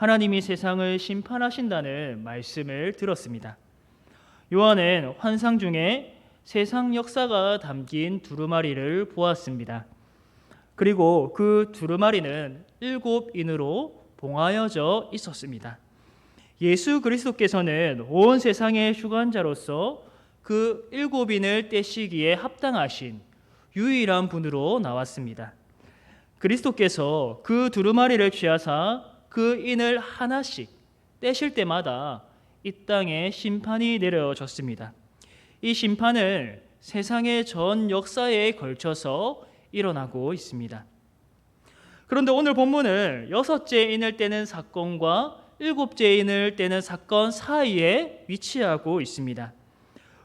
하나님이 세상을 심판하신다는 말씀을 들었습니다. 요한은 환상 중에 세상 역사가 담긴 두루마리를 보았습니다. 그리고 그 두루마리는 7인으로 봉하여져 있었습니다. 예수 그리스도께서는 온 세상의 주관자로서 그 7인을 떼시기에 합당하신 유일한 분으로 나왔습니다. 그리스도께서 그 두루마리를 취하사 그 인을 하나씩 떼실 때마다 이 땅에 심판이 내려졌습니다. 이 심판은 세상의 전 역사에 걸쳐서 일어나고 있습니다. 그런데 오늘 본문은 6째 인을 떼는 사건과 7째 인을 떼는 사건 사이에 위치하고 있습니다.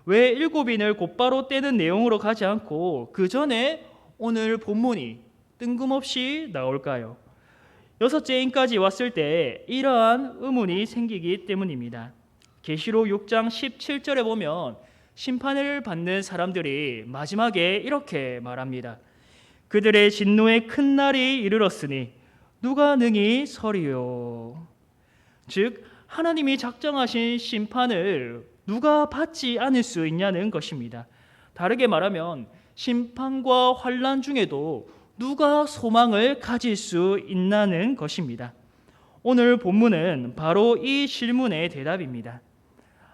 왜 7인을 곧바로 떼는 내용으로 가지 않고 그 전에 오늘 본문이 뜬금없이 나올까요? 6째 인까지 왔을 때 이러한 의문이 생기기 때문입니다. 계시록 6장 17절에 보면 심판을 받는 사람들이 마지막에 이렇게 말합니다. 그들의 진노의 큰 날이 이르렀으니 누가 능히 서리요. 즉 하나님이 작정하신 심판을 누가 받지 않을 수 있냐는 것입니다. 다르게 말하면 심판과 환난 중에도 누가 소망을 가질 수 있나는 것입니다. 오늘 본문은 바로 이 질문의 대답입니다.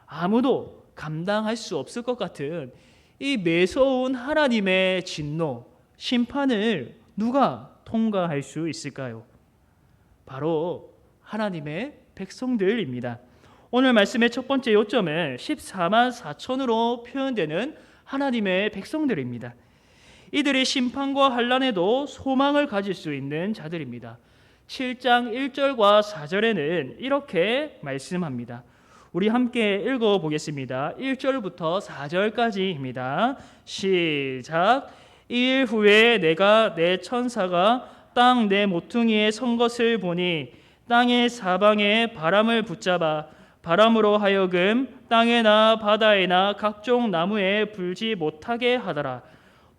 아무도 감당할 수 없을 것 같은 이 매서운 하나님의 진노, 심판을 누가 통과할 수 있을까요? 바로 하나님의 백성들입니다. 오늘 말씀의 첫 번째 요점은 14만 4천으로 표현되는 하나님의 백성들입니다. 이들이 심판과 환난에도 소망을 가질 수 있는 자들입니다. 7장 1절과 4절에는 이렇게 말씀합니다. 우리 함께 읽어보겠습니다. 1절부터 4절까지입니다. 시작. 2일 후에 내가 내 천사가 땅 내 모퉁이에 선 것을 보니 땅의 사방에 바람을 붙잡아 바람으로 하여금 땅에나 바다에나 각종 나무에 불지 못하게 하더라.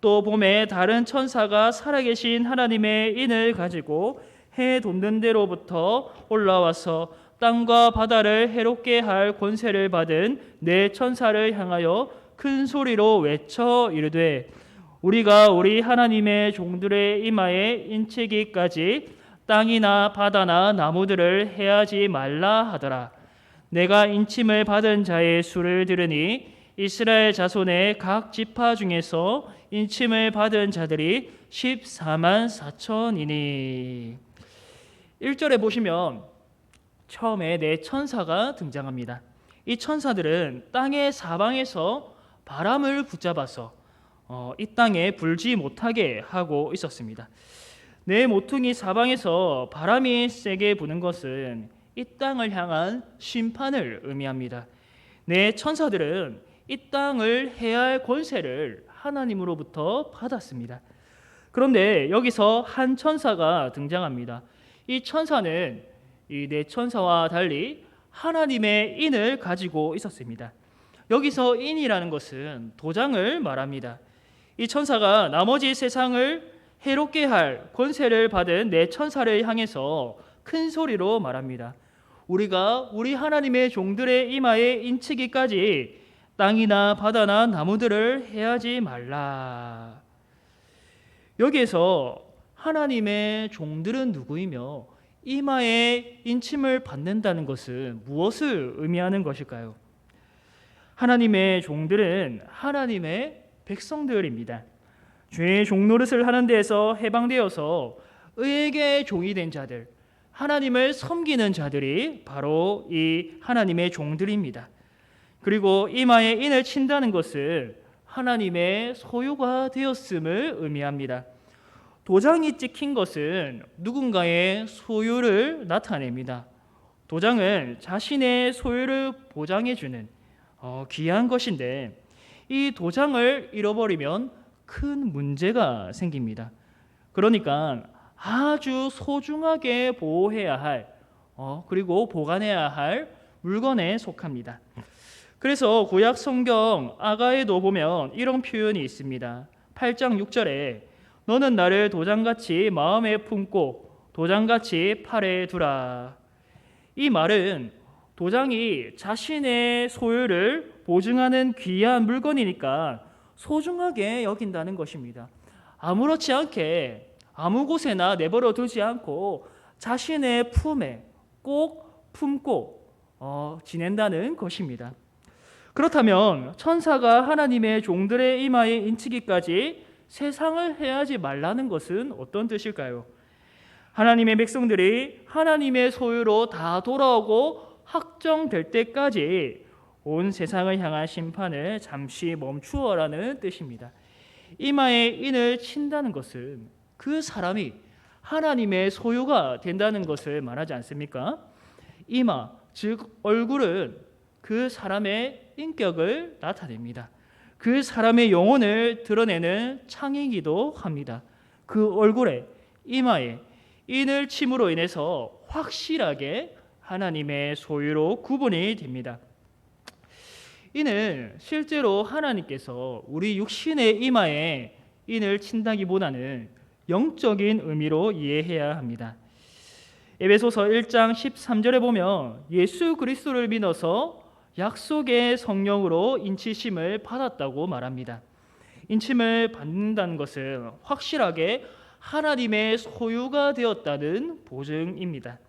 또 봄에 다른 천사가 살아계신 하나님의 인을 가지고 해 돋는 데로부터 올라와서 땅과 바다를 해롭게 할 권세를 받은 네 천사를 향하여 큰 소리로 외쳐 이르되 우리가 우리 하나님의 종들의 이마에 인치기까지 땅이나 바다나 나무들을 해하지 말라 하더라. 내가 인침을 받은 자의 수를 들으니 이스라엘 자손의 각 지파 중에서 인침을 받은 자들이 14만 4천이니. 1절에 보시면 처음에 네 천사가 등장합니다. 이 천사들은 땅의 사방에서 바람을 붙잡아서 이 땅에 불지 못하게 하고 있었습니다. 네 모퉁이 사방에서 바람이 세게 부는 것은 이 땅을 향한 심판을 의미합니다. 네 천사들은 이 땅을 해할 권세를 하나님으로부터 받았습니다. 그런데 여기서 한 천사가 등장합니다. 이 천사는 이 네 천사와 달리 하나님의 인을 가지고 있었습니다. 여기서 인이라는 것은 도장을 말합니다. 이 천사가 나머지 세상을 해롭게 할 권세를 받은 네 천사를 향해서 큰 소리로 말합니다. 우리가 우리 하나님의 종들의 이마에 인치기까지 땅이나 바다나 나무들을 해하지 말라. 여기에서 하나님의 종들은 누구이며 이마에 인침을 받는다는 것은 무엇을 의미하는 것일까요? 하나님의 종들은 하나님의 백성들입니다. 죄의 종노릇을 하는 데에서 해방되어서 의에게 종이 된 자들, 하나님을 섬기는 자들이 바로 이 하나님의 종들입니다. 그리고 이마에 인을 친다는 것은 하나님의 소유가 되었음을 의미합니다. 도장이 찍힌 것은 누군가의 소유를 나타냅니다. 도장은 자신의 소유를 보장해주는 귀한 것인데 이 도장을 잃어버리면 큰 문제가 생깁니다. 그러니까 아주 소중하게 보호해야 할 그리고 보관해야 할 물건에 속합니다. 그래서 구약 성경 아가에도 보면 이런 표현이 있습니다. 8장 6절에 너는 나를 도장같이 마음에 품고 도장같이 팔에 두라. 이 말은 도장이 자신의 소유를 보증하는 귀한 물건이니까 소중하게 여긴다는 것입니다. 아무렇지 않게 아무 곳에나 내버려 두지 않고 자신의 품에 꼭 품고 지낸다는 것입니다. 그렇다면 천사가 하나님의 종들의 이마에 인치기까지 세상을 해하지 말라는 것은 어떤 뜻일까요? 하나님의 백성들이 하나님의 소유로 다 돌아오고 확정될 때까지 온 세상을 향한 심판을 잠시 멈추어라는 뜻입니다. 이마에 인을 친다는 것은 그 사람이 하나님의 소유가 된다는 것을 말하지 않습니까? 이마, 즉 얼굴은 그 사람의 인격을 나타냅니다. 그 사람의 영혼을 드러내는 창이기도 합니다. 그 얼굴에, 이마에 인을 침으로 인해서 확실하게 하나님의 소유로 구분이 됩니다. 이는 실제로 하나님께서 우리 육신의 이마에 인을 친다기보다는 영적인 의미로 이해해야 합니다. 에베소서 1장 13절에 보면 예수 그리스도를 믿어서 약속의 성령으로 인치심을 받았다고 말합니다. 인침을 받는다는 것은 확실하게 하나님의 소유가 되었다는 보증입니다.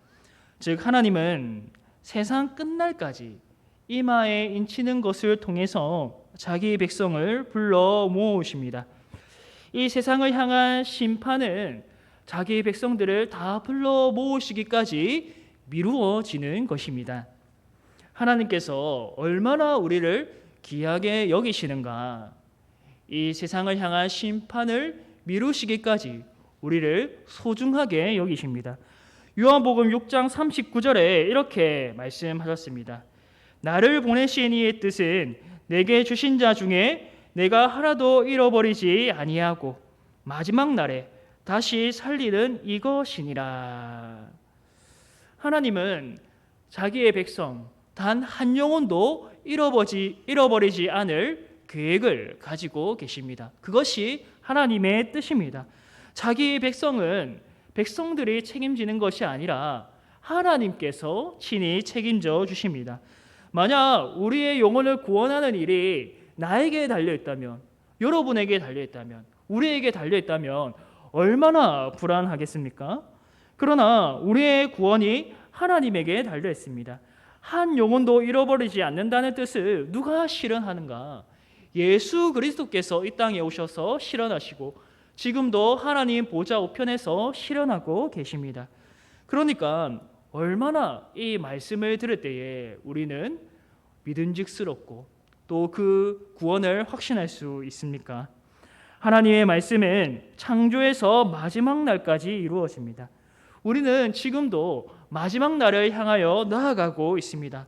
즉 하나님은 세상 끝날까지 이마에 인치는 것을 통해서 자기 백성을 불러 모으십니다. 이 세상을 향한 심판은 자기 백성들을 다 불러 모으시기까지 미루어지는 것입니다. 하나님께서 얼마나 우리를 귀하게 여기시는가, 이 세상을 향한 심판을 미루시기까지 우리를 소중하게 여기십니다. 요한복음 6장 39절에 이렇게 말씀하셨습니다. 나를 보내신 이의 뜻은 내게 주신 자 중에 내가 하나도 잃어버리지 아니하고 마지막 날에 다시 살리는 이것이니라. 하나님은 자기의 백성 단 한 영혼도 잃어버리지 않을 계획을 가지고 계십니다. 그것이 하나님의 뜻입니다. 자기 백성은 백성들이 책임지는 것이 아니라 하나님께서 친히 책임져 주십니다. 만약 우리의 영혼을 구원하는 일이 나에게 달려있다면, 여러분에게 달려있다면, 우리에게 달려있다면 얼마나 불안하겠습니까? 그러나 우리의 구원이 하나님에게 달려있습니다. 한 영혼도 잃어버리지 않는다는 뜻을 누가 실현하는가? 예수 그리스도께서 이 땅에 오셔서 실현하시고 지금도 하나님 보좌 우편에서 실현하고 계십니다. 그러니까 얼마나 이 말씀을 들을 때에 우리는 믿음직스럽고 또 그 구원을 확신할 수 있습니까? 하나님의 말씀은 창조에서 마지막 날까지 이루어집니다. 우리는 지금도 마지막 날을 향하여 나아가고 있습니다.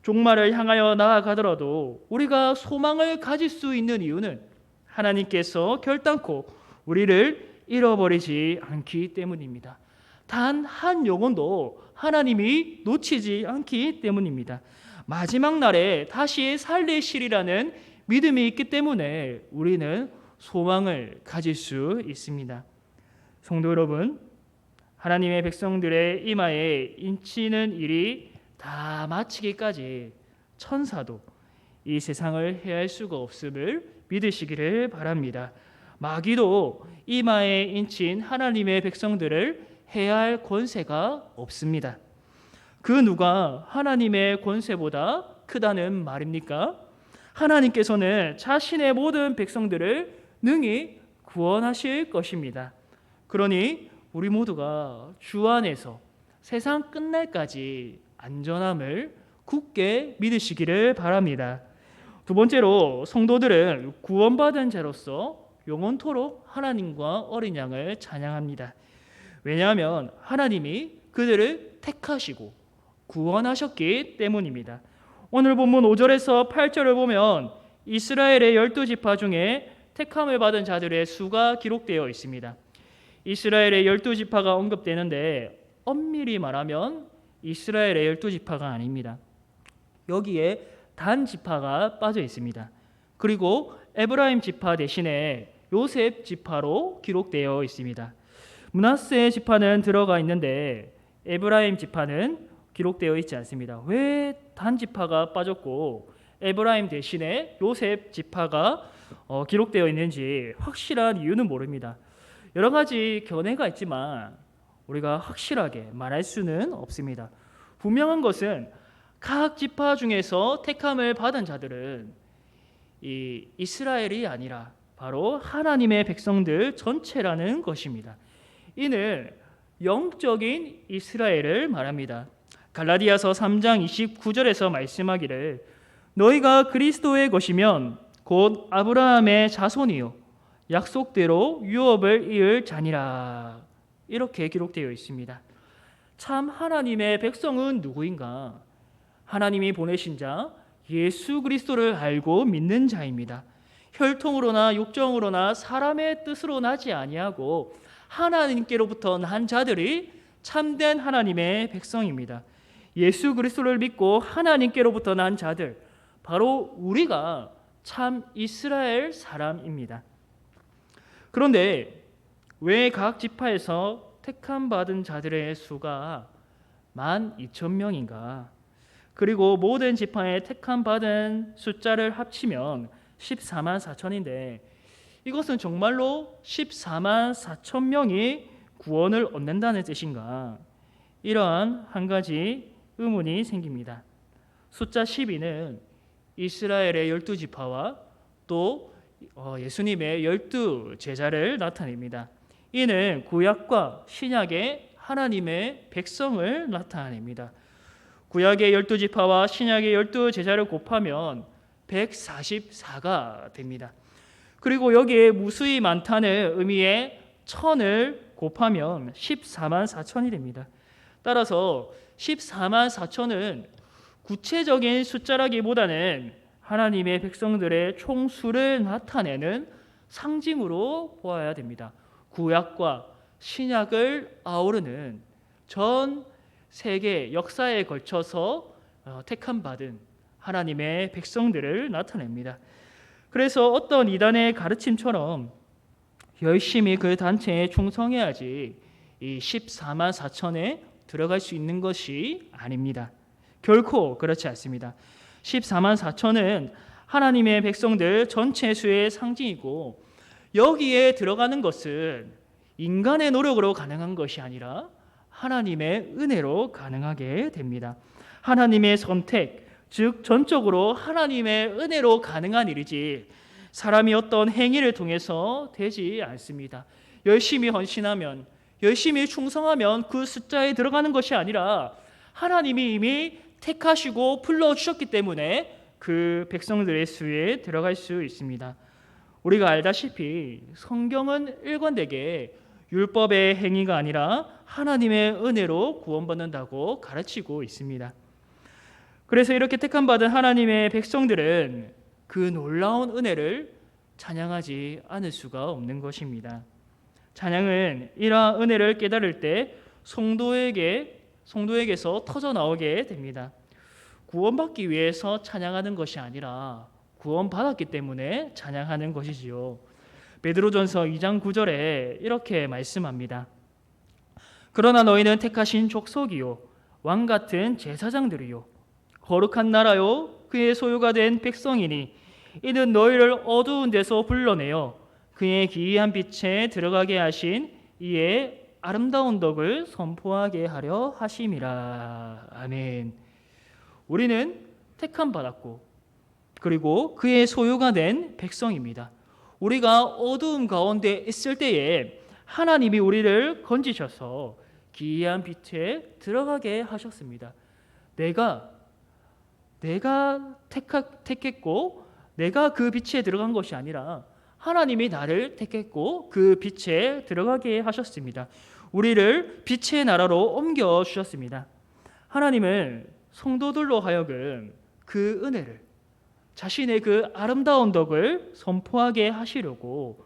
종말을 향하여 나아가더라도 우리가 소망을 가질 수 있는 이유는 하나님께서 결단코 우리를 잃어버리지 않기 때문입니다. 단 한 영혼도 하나님이 놓치지 않기 때문입니다. 마지막 날에 다시 살리시리라는 믿음이 있기 때문에 우리는 소망을 가질 수 있습니다. 성도 여러분, 하나님의 백성들의 이마에 인치는 일이 다 마치기까지 천사도 이 세상을 해할 수가 없음을 믿으시기를 바랍니다. 마귀도 이마에 인친 하나님의 백성들을 해할 권세가 없습니다. 그 누가 하나님의 권세보다 크다는 말입니까? 하나님께서는 자신의 모든 백성들을 능히 구원하실 것입니다. 그러니 우리 모두가 주 안에서 세상 끝날까지 안전함을 굳게 믿으시기를 바랍니다. 두 번째로 성도들은 구원받은 자로서 영원토록 하나님과 어린 양을 찬양합니다. 왜냐하면 하나님이 그들을 택하시고 구원하셨기 때문입니다. 오늘 본문 5절에서 8절을 보면 이스라엘의 12지파 중에 택함을 받은 자들의 수가 기록되어 있습니다. 이스라엘의 12지파가 언급되는데 엄밀히 말하면 이스라엘의 12지파가 아닙니다. 여기에 단 지파가 빠져 있습니다. 그리고 에브라임 지파 대신에 요셉 지파로 기록되어 있습니다. 므낫세 지파는 들어가 있는데 에브라임 지파는 기록되어 있지 않습니다. 왜 단 지파가 빠졌고 에브라임 대신에 요셉 지파가 기록되어 있는지 확실한 이유는 모릅니다. 여러 가지 견해가 있지만 우리가 확실하게 말할 수는 없습니다. 분명한 것은 각 지파 중에서 택함을 받은 자들은 이 이스라엘이 아니라 바로 하나님의 백성들 전체라는 것입니다. 이는 영적인 이스라엘을 말합니다. 갈라디아서 3장 29절에서 말씀하기를 너희가 그리스도의 것이면 곧 아브라함의 자손이요 약속대로 유업을 이을 자니라. 이렇게 기록되어 있습니다. 참 하나님의 백성은 누구인가? 하나님이 보내신 자 예수 그리스도를 알고 믿는 자입니다. 혈통으로나 육정으로나 사람의 뜻으로 나지 아니하고 하나님께로부터 난 자들이 참된 하나님의 백성입니다. 예수 그리스도를 믿고 하나님께로부터 난 자들, 바로 우리가 참 이스라엘 사람입니다. 그런데 왜 각 지파에서 택함 받은 자들의 수가 12,000명인가? 그리고 모든 지파의 택함 받은 숫자를 합치면 14만 4천인데 이것은 정말로 14만 4천 명이 구원을 얻는다는 뜻인가? 이러한 한 가지 의문이 생깁니다. 숫자 12는 이스라엘의 12지파와 또 예수님의 12제자를 나타냅니다. 이는 구약과 신약의 하나님의 백성을 나타냅니다. 구약의 12지파와 신약의 12제자를 곱하면 144가 됩니다. 그리고 여기에 무수히 많다는 의미의 1000을 곱하면 14만 4천이 됩니다. 따라서 14만 4천은 구체적인 숫자라기보다는 하나님의 백성들의 총수를 나타내는 상징으로 보아야 됩니다. 구약과 신약을 아우르는 전 세계 역사에 걸쳐서 택함 받은 하나님의 백성들을 나타냅니다. 그래서 어떤 이단의 가르침처럼 열심히 그 단체에 충성해야지 이 14만 4천에 들어갈 수 있는 것이 아닙니다. 결코 그렇지 않습니다. 14만 4천은 하나님의 백성들 전체 수의 상징이고 여기에 들어가는 것은 인간의 노력으로 가능한 것이 아니라 하나님의 은혜로 가능하게 됩니다. 하나님의 선택, 즉 전적으로 하나님의 은혜로 가능한 일이지 사람이 어떤 행위를 통해서 되지 않습니다. 열심히 헌신하면, 열심히 충성하면 그 숫자에 들어가는 것이 아니라 하나님이 이미 택하시고 불러주셨기 때문에 그 백성들의 수에 들어갈 수 있습니다. 우리가 알다시피 성경은 일관되게 율법의 행위가 아니라 하나님의 은혜로 구원받는다고 가르치고 있습니다. 그래서 이렇게 택함받은 하나님의 백성들은 그 놀라운 은혜를 찬양하지 않을 수가 없는 것입니다. 찬양은 이러한 은혜를 깨달을 때 성도에게서 터져나오게 됩니다. 구원받기 위해서 찬양하는 것이 아니라 구원받았기 때문에 찬양하는 것이지요. 베드로전서 2장 9절에 이렇게 말씀합니다. 그러나 너희는 택하신 족속이요 왕 같은 제사장들이요 거룩한 나라요 그의 소유가 된 백성이니 이는 너희를 어두운 데서 불러내어 그의 기이한 빛에 들어가게 하신 이의 아름다운 덕을 선포하게 하려 하심이라. 아멘. 우리는 택함 받았고 그리고 그의 소유가 된 백성입니다. 우리가 어두움 가운데 있을 때에 하나님이 우리를 건지셔서 기이한 빛에 들어가게 하셨습니다. 내가 택했고 내가 그 빛에 들어간 것이 아니라 하나님이 나를 택했고 그 빛에 들어가게 하셨습니다. 우리를 빛의 나라로 옮겨 주셨습니다. 하나님은 성도들로 하여금 그 은혜를 자신의 그 아름다운 덕을 선포하게 하시려고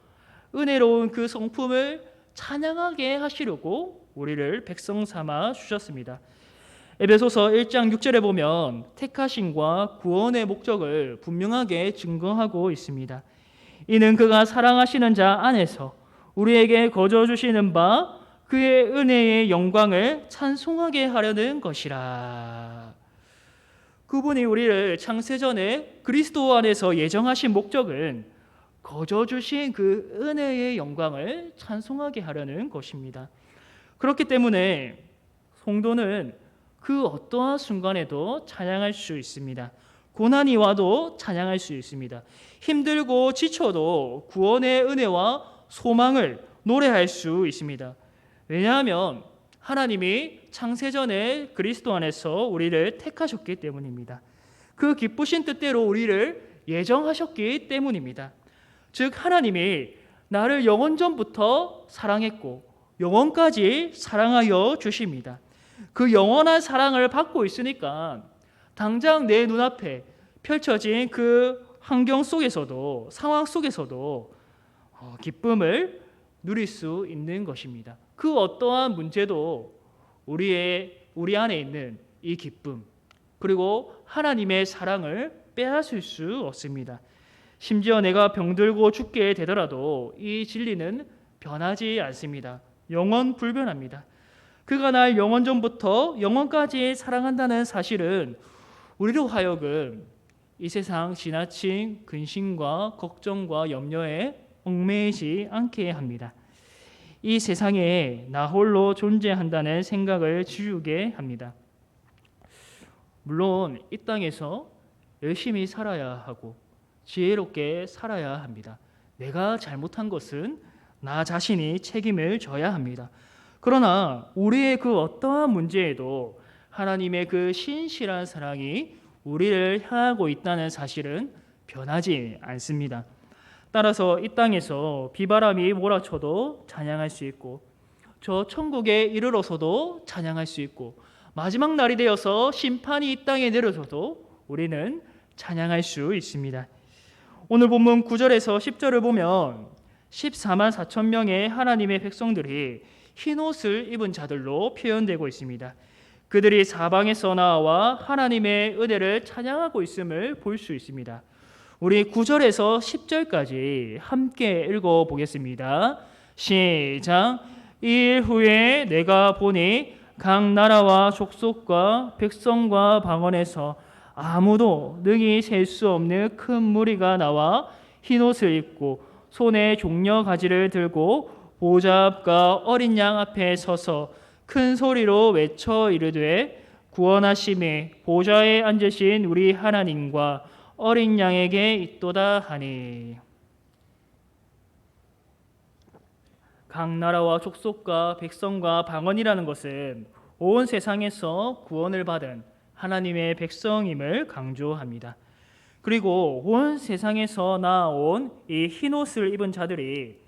은혜로운 그 성품을 찬양하게 하시려고 우리를 백성 삼아 주셨습니다. 에베소서 1장 6절에 보면 택하심과 구원의 목적을 분명하게 증거하고 있습니다. 이는 그가 사랑하시는 자 안에서 우리에게 거저 주시는 바 그의 은혜의 영광을 찬송하게 하려는 것이라. 그분이 우리를 창세전에 그리스도 안에서 예정하신 목적은 거저 주신 그 은혜의 영광을 찬송하게 하려는 것입니다. 그렇기 때문에 성도는 그 어떠한 순간에도 찬양할 수 있습니다. 고난이 와도 찬양할 수 있습니다. 힘들고 지쳐도 구원의 은혜와 소망을 노래할 수 있습니다. 왜냐하면 하나님이 창세전에 그리스도 안에서 우리를 택하셨기 때문입니다. 그 기쁘신 뜻대로 우리를 예정하셨기 때문입니다. 즉 하나님이 나를 영원전부터 사랑했고 영원까지 사랑하여 주십니다. 그 영원한 사랑을 받고 있으니까 당장 내 눈앞에 펼쳐진 그 환경 속에서도 상황 속에서도 기쁨을 누릴 수 있는 것입니다. 그 어떠한 문제도 우리 안에 있는 이 기쁨 그리고 하나님의 사랑을 빼앗을 수 없습니다. 심지어 내가 병들고 죽게 되더라도 이 진리는 변하지 않습니다. 영원 불변합니다. 그가 날 영원전부터 영원까지 사랑한다는 사실은 우리로 하여금 이 세상 지나친 근심과 걱정과 염려에 얽매이지 않게 합니다. 이 세상에 나 홀로 존재한다는 생각을 지우게 합니다. 물론 이 땅에서 열심히 살아야 하고 지혜롭게 살아야 합니다. 내가 잘못한 것은 나 자신이 책임을 져야 합니다. 그러나 우리의 그 어떠한 문제에도 하나님의 그 신실한 사랑이 우리를 향하고 있다는 사실은 변하지 않습니다. 따라서 이 땅에서 비바람이 몰아쳐도 찬양할 수 있고 저 천국에 이르러서도 찬양할 수 있고 마지막 날이 되어서 심판이 이 땅에 내려져도 우리는 찬양할 수 있습니다. 오늘 본문 9절에서 10절을 보면 14만 4천 명의 하나님의 백성들이 흰옷을 입은 자들로 표현되고 있습니다. 그들이 사방에서 나와 하나님의 은혜를 찬양하고 있음을 볼 수 있습니다. 우리 9절에서 10절까지 함께 읽어보겠습니다. 시작. 이 일 후에 내가 보니 각 나라와 족속과 백성과 방언에서 아무도 능히 셀 수 없는 큰 무리가 나와 흰옷을 입고 손에 종려 가지를 들고 보좌 앞과 어린 양 앞에 서서 큰 소리로 외쳐 이르되 구원하심이 보좌에 앉으신 우리 하나님과 어린 양에게 있도다 하니. 각 나라와 족속과 백성과 방언이라는 것은 온 세상에서 구원을 받은 하나님의 백성임을 강조합니다. 그리고 온 세상에서 나온 이 흰옷을 입은 자들이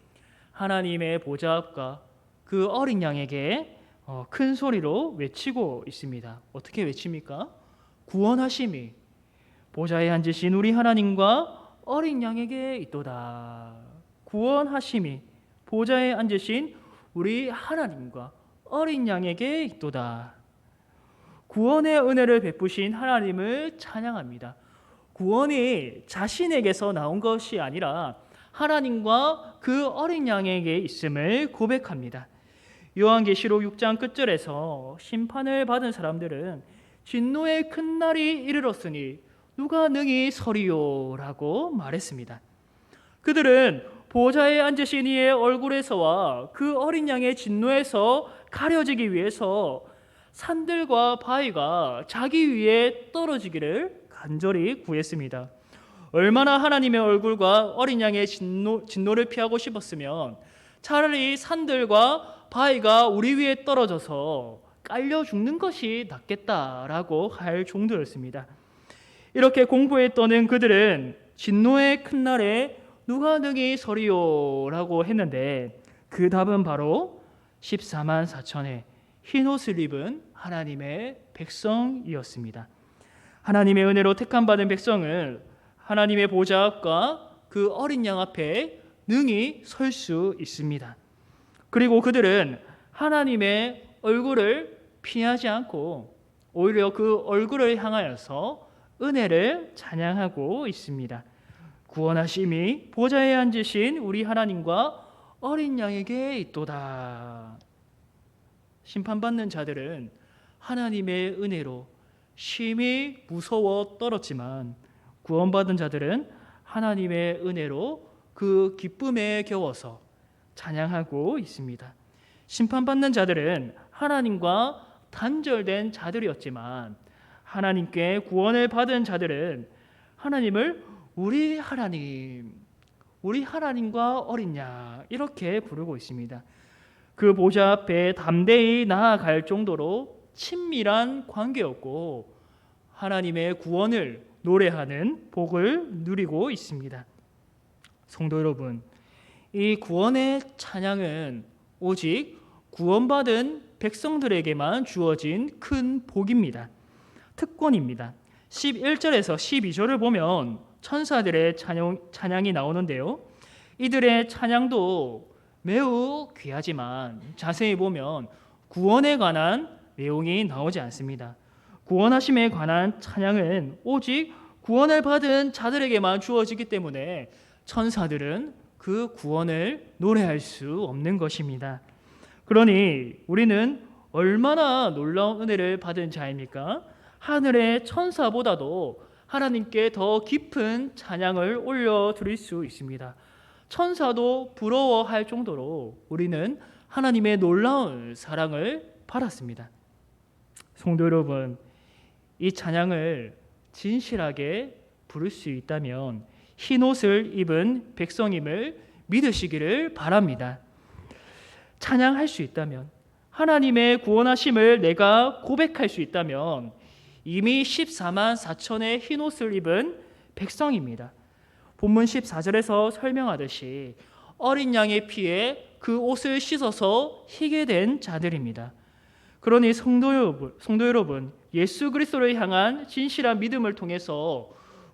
하나님의 보좌 앞과 그 어린 양에게 큰 소리로 외치고 있습니다. 어떻게 외칩니까? 구원하심이 보좌에 앉으신 우리 하나님과 어린 양에게 있도다. 구원하심이 보좌에 앉으신 우리 하나님과 어린 양에게 있도다. 구원의 은혜를 베푸신 하나님을 찬양합니다. 구원이 자신에게서 나온 것이 아니라 하나님과 그 어린 양에게 있음을 고백합니다. 요한계시록 6장 끝절에서 심판을 받은 사람들은 진노의 큰 날이 이르렀으니 누가 능히 서리요 라고 말했습니다. 그들은 보좌에 앉으신 이의 얼굴에서와 그 어린 양의 진노에서 가려지기 위해서 산들과 바위가 자기 위에 떨어지기를 간절히 구했습니다. 얼마나 하나님의 얼굴과 어린 양의 진노를 피하고 싶었으면 차라리 산들과 바위가 우리 위에 떨어져서 깔려 죽는 것이 낫겠다라고 할 정도였습니다. 이렇게 공포에 떠는 그들은 진노의 큰 날에 누가 능히 서리요 라고 했는데 그 답은 바로 14만 4천의 흰옷을 입은 하나님의 백성이었습니다. 하나님의 은혜로 택함받은 백성은 하나님의 보좌 앞과 그 어린 양 앞에 능히 설 수 있습니다. 그리고 그들은 하나님의 얼굴을 피하지 않고 오히려 그 얼굴을 향하여서 은혜를 찬양하고 있습니다. 구원하심이 보좌에 앉으신 우리 하나님과 어린 양에게 있도다. 심판받는 자들은 하나님의 은혜로 심히 무서워 떨었지만 구원받은 자들은 하나님의 은혜로 그 기쁨에 겨워서 찬양하고 있습니다. 심판받는 자들은 하나님과 단절된 자들이었지만 하나님께 구원을 받은 자들은 하나님을 우리 하나님과 어린 양 이렇게 부르고 있습니다. 그 보좌 앞에 담대히 나아갈 정도로 친밀한 관계였고 하나님의 구원을 노래하는 복을 누리고 있습니다. 성도 여러분, 이 구원의 찬양은 오직 구원받은 백성들에게만 주어진 큰 복입니다. 특권입니다. 11절에서 12절을 보면 천사들의 찬양이 나오는데요. 이들의 찬양도 매우 귀하지만 자세히 보면 구원에 관한 내용이 나오지 않습니다. 구원하심에 관한 찬양은 오직 구원을 받은 자들에게만 주어지기 때문에 천사들은 그 구원을 노래할 수 없는 것입니다. 그러니 우리는 얼마나 놀라운 은혜를 받은 자입니까? 하늘의 천사보다도 하나님께 더 깊은 찬양을 올려드릴 수 있습니다. 천사도 부러워할 정도로 우리는 하나님의 놀라운 사랑을 받았습니다. 성도 여러분, 이 찬양을 진실하게 부를 수 있다면 흰 옷을 입은 백성임을 믿으시기를 바랍니다. 찬양할 수 있다면, 하나님의 구원하심을 내가 고백할 수 있다면 이미 14만 4천의 흰 옷을 입은 백성입니다. 본문 14절에서 설명하듯이 어린 양의 피에 그 옷을 씻어서 희게 된 자들입니다. 그러니 성도 여러분, 예수 그리스도를 향한 진실한 믿음을 통해서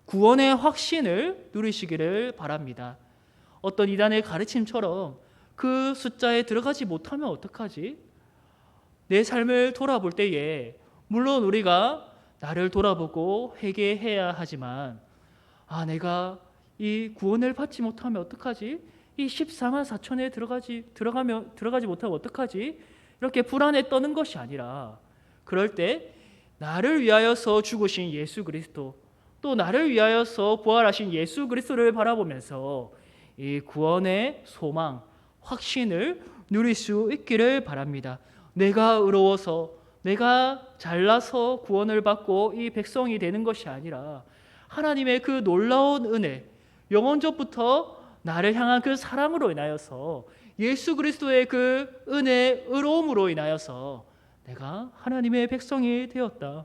구원의 확신을 누리시기를 바랍니다. 어떤 이단의 가르침처럼 그 숫자에 들어가지 못하면 어떡하지? 내 삶을 돌아볼 때에 물론 우리가 나를 돌아보고 회개해야 하지만 내가 이 구원을 받지 못하면 어떡하지? 이 14만 4천에 들어가지 못하면 어떡하지? 이렇게 불안에 떠는 것이 아니라 그럴 때 나를 위하여서 죽으신 예수 그리스도 또 나를 위하여서 부활하신 예수 그리스도를 바라보면서 이 구원의 소망, 확신을 누릴 수 있기를 바랍니다. 내가 의로워서 내가 잘나서 구원을 받고 이 백성이 되는 것이 아니라 하나님의 그 놀라운 은혜, 영원전부터 나를 향한 그 사랑으로 인하여서 예수 그리스도의 그 은혜, 의로움으로 인하여서 내가 하나님의 백성이 되었다.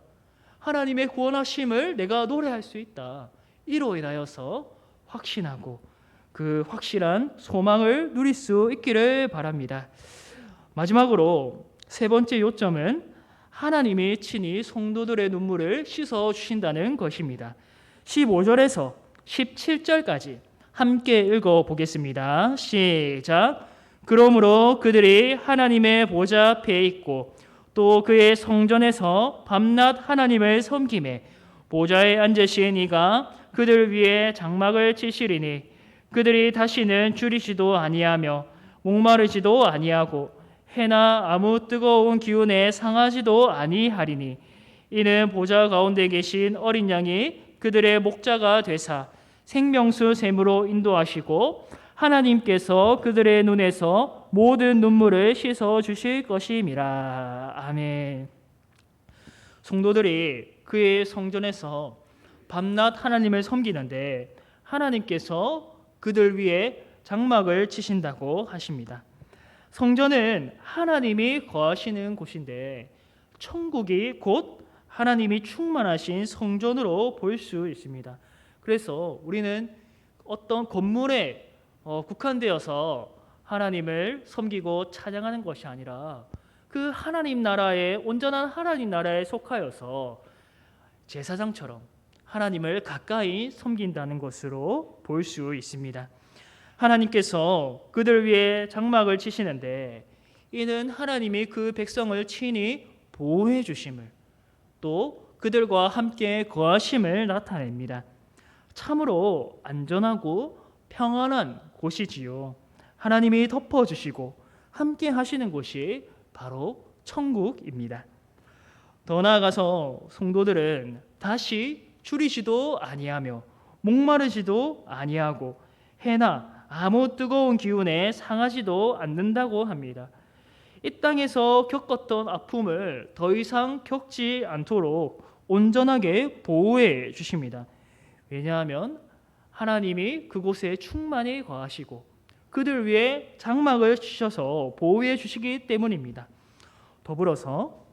하나님의 구원하심을 내가 노래할 수 있다. 이로 인하여서 확신하고 그 확실한 소망을 누릴 수 있기를 바랍니다. 마지막으로 세 번째 요점은 하나님이 친히 성도들의 눈물을 씻어 주신다는 것입니다. 15절에서 17절까지 함께 읽어보겠습니다. 시작. 그러므로 그들이 하나님의 보좌 앞에 있고 또 그의 성전에서 밤낮 하나님을 섬기매 보좌에 앉으신 이가 그들 위에 장막을 치시리니 그들이 다시는 줄이지도 아니하며 목마르지도 아니하고 해나 아무 뜨거운 기운에 상하지도 아니하리니 이는 보좌 가운데 계신 어린 양이 그들의 목자가 되사 생명수 샘으로 인도하시고 하나님께서 그들의 눈에서 모든 눈물을 씻어 주실 것임이라. 아멘. 성도들이 그의 성전에서 밤낮 하나님을 섬기는데 하나님께서 그들 위에 장막을 치신다고 하십니다. 성전은 하나님이 거하시는 곳인데 천국이 곧 하나님이 충만하신 성전으로 볼 수 있습니다. 그래서 우리는 어떤 건물에 국한되어서 하나님을 섬기고 찬양하는 것이 아니라 그 하나님 나라에 온전한 하나님 나라에 속하여서 제사장처럼 하나님을 가까이 섬긴다는 것으로 볼 수 있습니다. 하나님께서 그들 위해 장막을 치시는데 이는 하나님이 그 백성을 친히 보호해 주심을 또 그들과 함께 거하심을 나타냅니다. 참으로 안전하고 평안한 곳이지요. 하나님이 덮어주시고 함께 하시는 곳이 바로 천국입니다. 더 나아가서 성도들은 다시 줄이지도 아니하며 목마르지도 아니하고 해나 아무 뜨거운 기운에 상하지도 않는다고 합니다. 이 땅에서 겪었던 아픔을 더 이상 겪지 않도록 온전하게 보호해 주십니다. 왜냐하면 하나님이 그곳에 충만히 거하시고 그들 위에 장막을 치셔서 보호해 주시기 때문입니다. 더불어서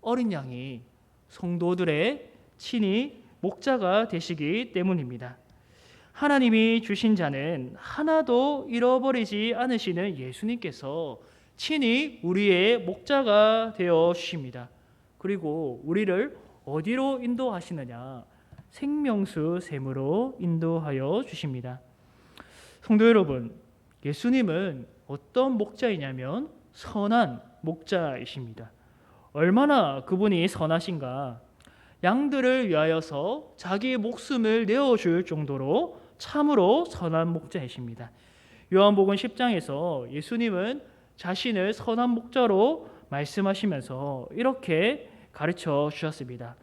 어린 양이 성도들의 친히 목자가 되시기 때문입니다. 하나님이 주신 자는 하나도 잃어버리지 않으시는 예수님께서 친히 우리의 목자가 되어 주십니다. 그리고 우리를 어디로 인도하시느냐? 생명수 샘으로 인도하여 주십니다. 성도 여러분, 예수님은 어떤 목자이냐면 선한 목자이십니다. 얼마나 그분이 선하신가? 양들을 위하여서 자기 목숨을 내어줄 정도로 참으로 선한 목자이십니다. 요한복음 10장에서 예수님은 자신을 선한 목자로 말씀하시면서 이렇게 가르쳐 주셨습니다.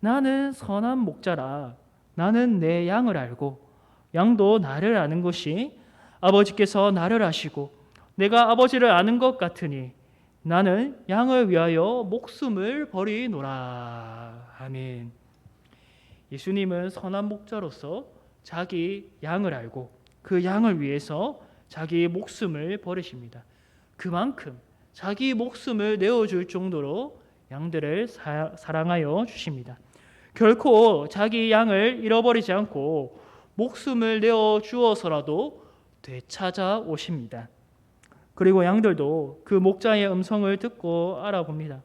나는 선한 목자라. 나는 내 양을 알고 양도 나를 아는 것이 아버지께서 나를 아시고 내가 아버지를 아는 것 같으니 나는 양을 위하여 목숨을 버리노라. 아멘. 예수님은 선한 목자로서 자기 양을 알고 그 양을 위해서 자기 목숨을 버리십니다. 그만큼 자기 목숨을 내어줄 정도로 양들을 사랑하여 주십니다. 결코 자기 양을 잃어버리지 않고 목숨을 내어 주어서라도 되찾아오십니다. 그리고 양들도 그 목자의 음성을 듣고 알아봅니다.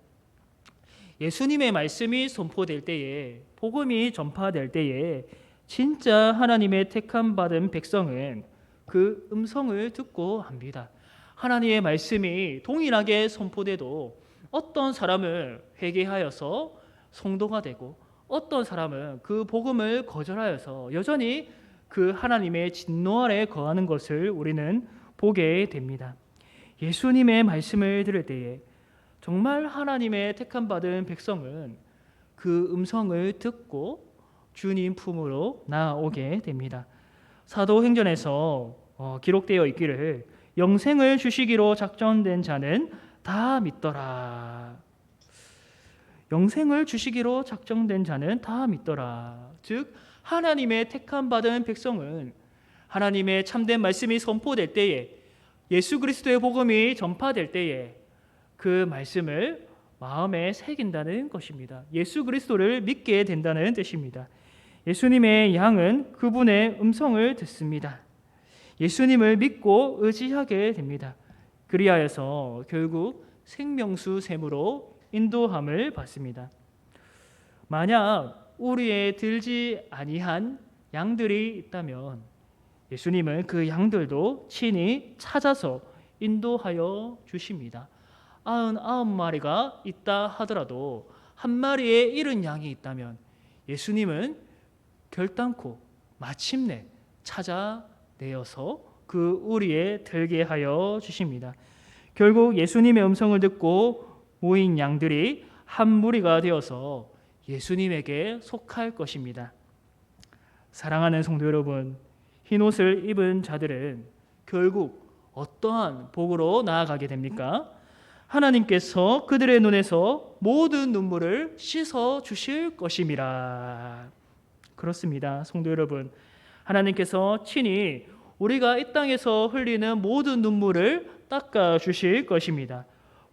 예수님의 말씀이 선포될 때에, 복음이 전파될 때에 진짜 하나님의 택함 받은 백성은 그 음성을 듣고 합니다. 하나님의 말씀이 동일하게 선포돼도 어떤 사람은 회개하여서 성도가 되고 어떤 사람은 그 복음을 거절하여서 여전히 그 하나님의 진노 아래 거하는 것을 우리는 보게 됩니다. 예수님의 말씀을 들을 때에 정말 하나님의 택함 받은 백성은 그 음성을 듣고 주님 품으로 나아오게 됩니다. 사도행전에서 기록되어 있기를 영생을 주시기로 작정된 자는 다 믿더라. 영생을 주시기로 작정된 자는 다 믿더라. 즉 하나님의 택함 받은 백성은 하나님의 참된 말씀이 선포될 때에, 예수 그리스도의 복음이 전파될 때에 그 말씀을 마음에 새긴다는 것입니다. 예수 그리스도를 믿게 된다는 뜻입니다. 예수님의 양은 그분의 음성을 듣습니다. 예수님을 믿고 의지하게 됩니다. 그리하여서 결국 생명수 샘으로 인도함을 받습니다. 만약 우리의 들지 아니한 양들이 있다면 예수님은 그 양들도 친히 찾아서 인도하여 주십니다. 99마리가 있다 하더라도 한 마리의 잃은 양이 있다면 예수님은 결단코 마침내 찾아내어서 그 우리에 들게 하여 주십니다. 결국 예수님의 음성을 듣고 모인 양들이 한 무리가 되어서 예수님에게 속할 것입니다. 사랑하는 성도 여러분, 흰옷을 입은 자들은 결국 어떠한 복으로 나아가게 됩니까? 하나님께서 그들의 눈에서 모든 눈물을 씻어 주실 것임이라. 그렇습니다. 성도 여러분, 하나님께서 친히 우리가 이 땅에서 흘리는 모든 눈물을 닦아 주실 것입니다.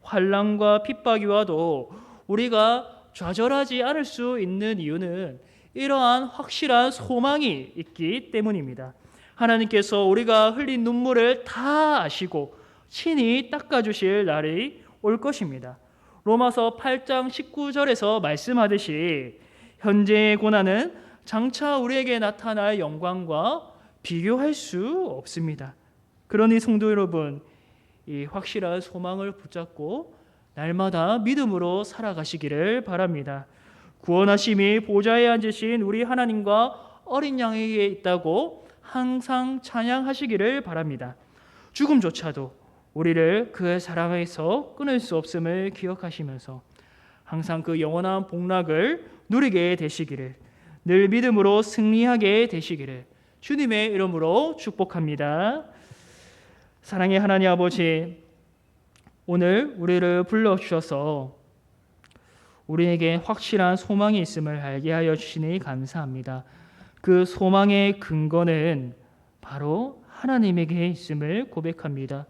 환난과 핍박이 와도 우리가 좌절하지 않을 수 있는 이유는 이러한 확실한 소망이 있기 때문입니다. 하나님께서 우리가 흘린 눈물을 다 아시고 친히 닦아 주실 날이 올 것입니다. 로마서 8장 19절에서 말씀하듯이 현재의 고난은 장차 우리에게 나타날 영광과 비교할 수 없습니다. 그러니 성도 여러분, 이 확실한 소망을 붙잡고 날마다 믿음으로 살아가시기를 바랍니다. 구원하심이 보좌에 앉으신 우리 하나님과 어린 양에게 있다고 항상 찬양하시기를 바랍니다. 죽음조차도 우리를 그 사랑에서 끊을 수 없음을 기억하시면서 항상 그 영원한 복락을 누리게 되시기를, 늘 믿음으로 승리하게 되시기를 주님의 이름으로 축복합니다. 사랑의 하나님 아버지, 오늘 우리를 불러주셔서 우리에게 확실한 소망이 있음을 알게 하여 주시니 감사합니다. 그 소망의 근거는 바로 하나님에게 있음을 고백합니다.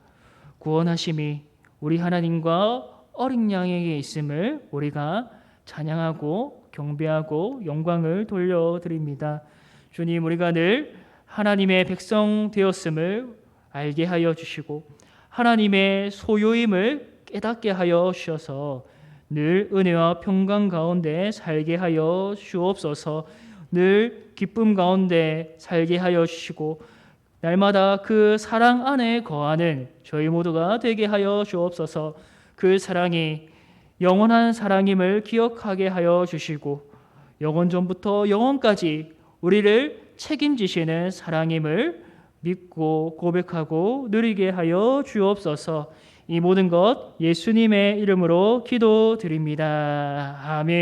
구원하심이 우리 하나님과 어린 양에게 있음을 우리가 찬양하고 경배하고 영광을 돌려드립니다. 주님, 우리가 늘 하나님의 백성 되었음을 알게 하여 주시고 하나님의 소유임을 깨닫게 하여 주셔서 늘 은혜와 평강 가운데 살게 하여 주옵소서. 늘 기쁨 가운데 살게 하여 주시고 날마다 그 사랑 안에 거하는 저희 모두가 되게 하여 주옵소서. 그 사랑이 영원한 사랑임을 기억하게 하여 주시고 영원전부터 영원까지 우리를 책임지시는 사랑임을 믿고 고백하고 누리게 하여 주옵소서. 이 모든 것 예수님의 이름으로 기도드립니다. 아멘.